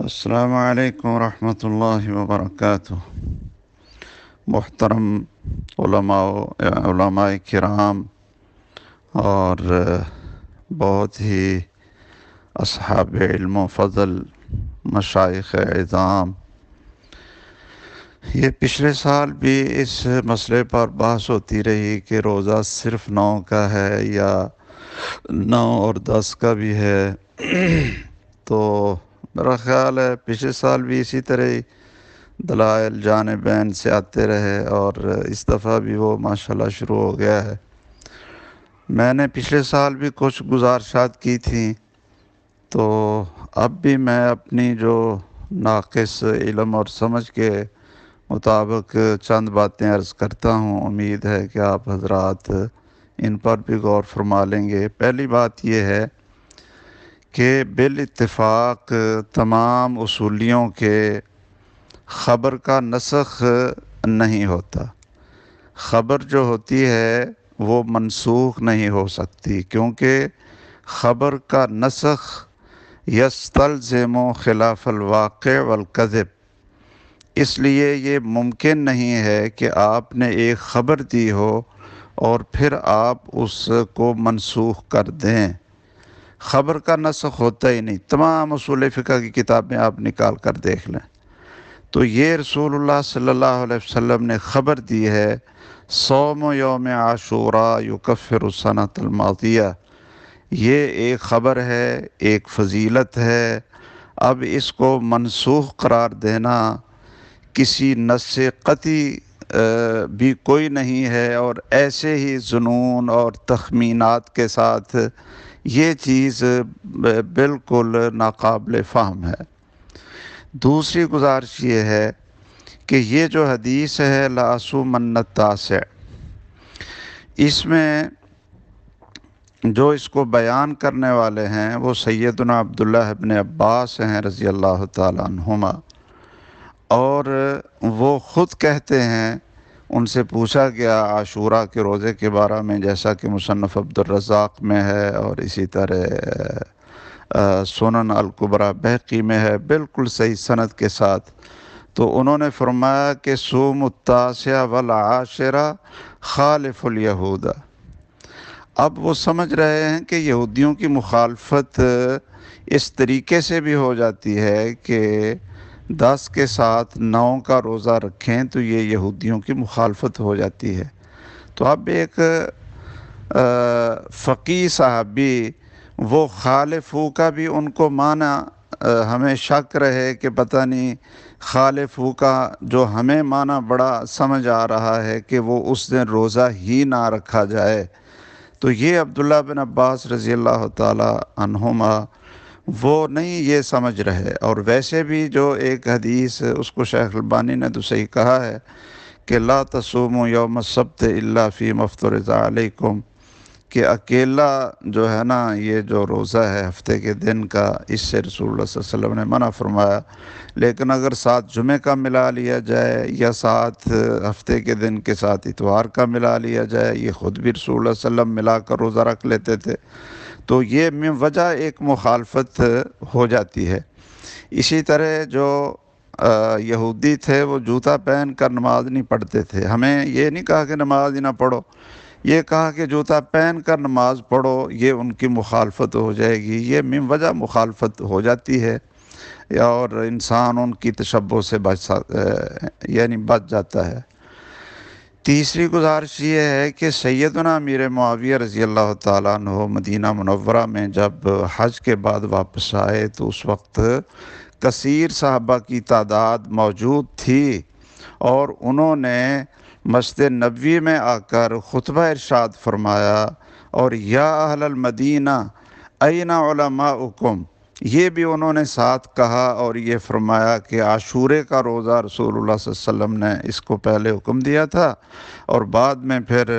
السلام علیکم ورحمۃ اللہ وبرکاتہ۔ محترم علماء کرام اور بہت ہی اصحاب علم و فضل، مشائخ اعظام، یہ پچھلے سال بھی اس مسئلے پر بحث ہوتی رہی کہ روزہ صرف 9 کا ہے یا 9 اور 10 کا بھی ہے۔ تو میرا خیال ہے پچھلے سال بھی اسی طرح ہی دلائل جانبین سے آتے رہے اور اس دفعہ بھی وہ ماشاءاللہ شروع ہو گیا ہے۔ میں نے پچھلے سال بھی کچھ گزارشات کی تھیں، تو اب بھی میں اپنی جو ناقص علم اور سمجھ کے مطابق چند باتیں عرض کرتا ہوں۔ امید ہے کہ آپ حضرات ان پر بھی غور فرما لیں گے۔ پہلی بات یہ ہے کہ بالاتفاق تمام اصولیوں کے خبر کا نسخ نہیں ہوتا۔ خبر جو ہوتی ہے وہ منسوخ نہیں ہو سکتی، کیونکہ خبر کا نسخ یستلزم خلاف الواقع والکذب۔ اس لیے یہ ممکن نہیں ہے کہ آپ نے ایک خبر دی ہو اور پھر آپ اس کو منسوخ کر دیں۔ خبر کا نسخ ہوتا ہی نہیں۔ تمام اصول فقہ کی کتابیں آپ نکال کر دیکھ لیں تو یہ رسول اللہ صلی اللہ علیہ وسلم نے خبر دی ہے، صوم یوم عاشوراء یکفر السنۃ الماضیہ، یہ ایک خبر ہے، ایک فضیلت ہے۔ اب اس کو منسوخ قرار دینا کسی نص قطعی بھی کوئی نہیں ہے، اور ایسے ہی ظنون اور تخمینات کے ساتھ یہ چیز بالکل ناقابل فہم ہے۔ دوسری گزارش یہ ہے کہ یہ جو حدیث ہے لا اصومن التاسع، اس میں جو اس کو بیان کرنے والے ہیں وہ سیدنا عبداللہ ابن عباس ہیں رضی اللہ تعالیٰ عنہما، اور وہ خود کہتے ہیں، ان سے پوچھا گیا عاشوراء کے روزے کے بارے میں، جیسا کہ مصنف عبدالرزاق میں ہے اور اسی طرح سنن الکبریٰ بہقی میں ہے، بالکل صحیح سند کے ساتھ۔ تو انہوں نے فرمایا کہ صوم التاسع والعاشرہ خالف الیہود۔ اب وہ سمجھ رہے ہیں کہ یہودیوں کی مخالفت اس طریقے سے بھی ہو جاتی ہے کہ 10 کے ساتھ 9 کا روزہ رکھیں تو یہ یہودیوں کی مخالفت ہو جاتی ہے۔ تو اب ایک فقیہ صحابی وہ خالف ہو کا بھی ان کو معنی ہمیں شک رہے کہ پتہ نہیں خالف ہو کا جو ہمیں معنی بڑا سمجھ آ رہا ہے کہ وہ اس دن روزہ ہی نہ رکھا جائے، تو یہ عبداللہ بن عباس رضی اللہ تعالی عنہما وہ نہیں یہ سمجھ رہے۔ اور ویسے بھی جو ایک حدیث اس کو شیخ البانی نے تو صحیح کہا ہے کہ لا تصوموا یوم السبت الا فیما افترض علیکم، کہ اکیلا جو ہے نا یہ جو روزہ ہے ہفتے کے دن کا، اس سے رسول اللہ صلی اللہ علیہ وسلم نے منع فرمایا۔ لیکن اگر ساتھ جمعہ کا ملا لیا جائے یا ساتھ ہفتے کے دن کے ساتھ اتوار کا ملا لیا جائے، یہ خود بھی رسول اللہ صلی اللہ علیہ وسلم ملا کر روزہ رکھ لیتے تھے، تو یہ من وجہ ایک مخالفت ہو جاتی ہے۔ اسی طرح جو یہودی تھے وہ جوتا پہن کر نماز نہیں پڑھتے تھے۔ ہمیں یہ نہیں کہا کہ نماز ہی نہ پڑھو، یہ کہا کہ جوتا پہن کر نماز پڑھو، یہ ان کی مخالفت ہو جائے گی۔ یہ من وجہ مخالفت ہو جاتی ہے، اور انسان ان کی تشبہ سے بچ جاتا ہے۔ تیسری گزارش یہ ہے کہ سیدنا امیر معاویہ رضی اللہ تعالیٰ عنہ مدینہ منورہ میں جب حج کے بعد واپس آئے تو اس وقت کثیر صحابہ کی تعداد موجود تھی، اور انہوں نے مسجد نبوی میں آ کر خطبہ ارشاد فرمایا، اور یا اہل المدینہ این علماؤکم، یہ بھی انہوں نے ساتھ کہا اور یہ فرمایا کہ عاشورے کا روزہ رسول اللہ صلی اللہ علیہ وسلم نے اس کو پہلے حکم دیا تھا، اور بعد میں پھر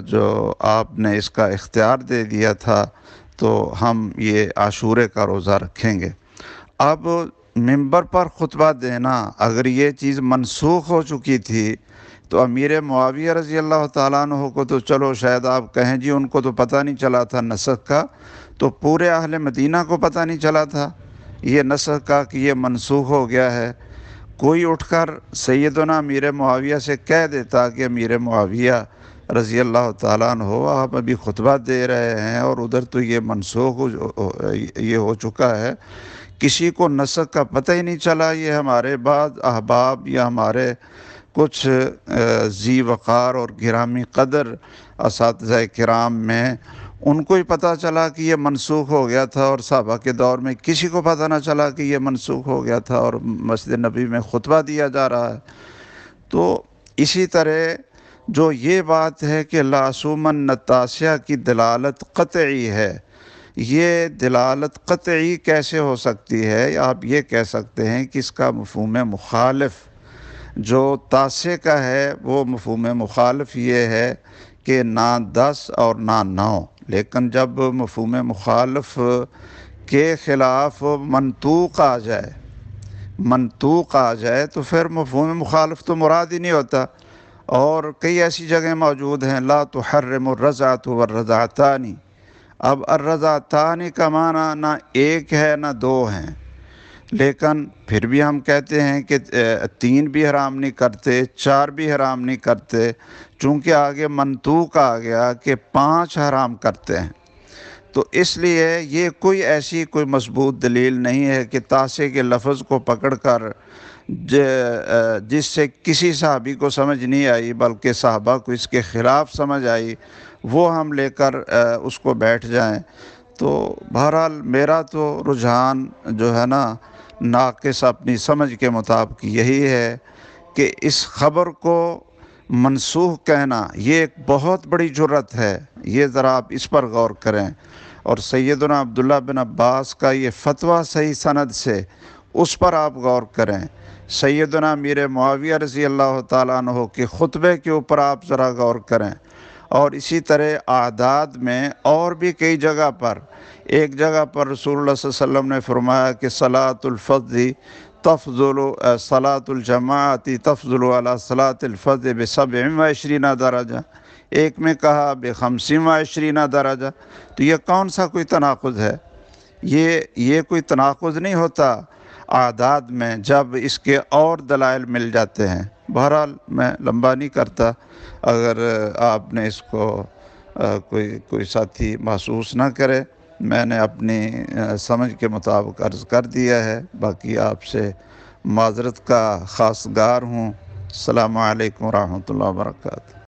جو آپ نے اس کا اختیار دے دیا تھا، تو ہم یہ عاشورے کا روزہ رکھیں گے۔ اب منبر پر خطبہ دینا، اگر یہ چیز منسوخ ہو چکی تھی تو امیر معاویہ رضی اللہ تعالیٰ عنہ کو تو چلو شاید آپ کہیں جی ان کو تو پتہ نہیں چلا تھا نسخ کا، تو پورے اہل مدینہ کو پتہ نہیں چلا تھا، یہ نسخ کا کہ یہ منسوخ ہو گیا ہے، کوئی اٹھ کر سیدنا امیر معاویہ سے کہہ دیتا کہ امیر معاویہ رضی اللہ تعالیٰ عنہ آپ ابھی خطبہ دے رہے ہیں اور ادھر تو یہ منسوخ یہ ہو چکا ہے، کسی کو نسخ کا پتہ ہی نہیں چلا، یہ ہمارے بعض احباب یا ہمارے کچھ ذی وقار اور گرامی قدر اساتذہ کرام میں ان کو ہی پتہ چلا کہ یہ منسوخ ہو گیا تھا، اور صحابہ کے دور میں کسی کو پتہ نہ چلا کہ یہ منسوخ ہو گیا تھا اور مسجد نبی میں خطبہ دیا جا رہا ہے۔ تو اسی طرح جو یہ بات ہے کہ لاسومن نتاسیہ کی دلالت قطعی ہے، یہ دلالت قطعی کیسے ہو سکتی ہے؟ آپ یہ کہہ سکتے ہیں کہ اس کا مفہوم مخالف جو تاسع کا ہے، وہ مفہوم مخالف یہ ہے کہ نہ 10 اور نہ 9، لیکن جب مفہوم مخالف کے خلاف منطوق آ جائے تو پھر مفہوم مخالف تو مراد ہی نہیں ہوتا۔ اور کئی ایسی جگہیں موجود ہیں، لا تحرم الرضعۃ والرضعتان، اب الرضعتان کا معنی نہ ایک ہے نہ دو ہیں، لیکن پھر بھی ہم کہتے ہیں کہ 3 بھی حرام نہیں کرتے، 4 بھی حرام نہیں کرتے، چونکہ آگے منطوق آ گیا کہ 5 حرام کرتے ہیں۔ تو اس لیے یہ کوئی مضبوط دلیل نہیں ہے کہ تاسع کے لفظ کو پکڑ کر جس سے کسی صحابی کو سمجھ نہیں آئی بلکہ صحابہ کو اس کے خلاف سمجھ آئی، وہ ہم لے کر اس کو بیٹھ جائیں۔ تو بہرحال میرا تو رجحان جو ہے نا ناقص اپنی سمجھ کے مطابق یہی ہے کہ اس خبر کو منسوخ کہنا یہ ایک بہت بڑی جرأت ہے، یہ ذرا آپ اس پر غور کریں۔ اور سیدنا عبداللہ بن عباس کا یہ فتویٰ صحیح سند سے، اس پر آپ غور کریں۔ سیدنا امیر معاویہ رضی اللہ تعالیٰ عنہ کے خطبے کے اوپر آپ ذرا غور کریں، اور اسی طرح اعداد میں اور بھی کئی جگہ پر، ایک جگہ پر رسول اللہ صلی اللہ علیہ وسلم نے فرمایا کہ صلاۃ الفضل تفضل صلاۃ الجماعت تفضل علی صلاۃ الفضل ب27 درجہ، ایک میں کہا ب25 درجہ۔ تو یہ کون سا کوئی تناقض ہے؟ یہ کوئی تناقض نہیں ہوتا اعداد میں جب اس کے اور دلائل مل جاتے ہیں۔ بہرحال میں لمبا نہیں کرتا، اگر آپ نے اس کو کوئی ساتھی محسوس نہ کرے، میں نے اپنی سمجھ کے مطابق عرض کر دیا ہے، باقی آپ سے معذرت کا خواستگار ہوں۔ السلام علیکم ورحمۃ اللہ وبرکاتہ۔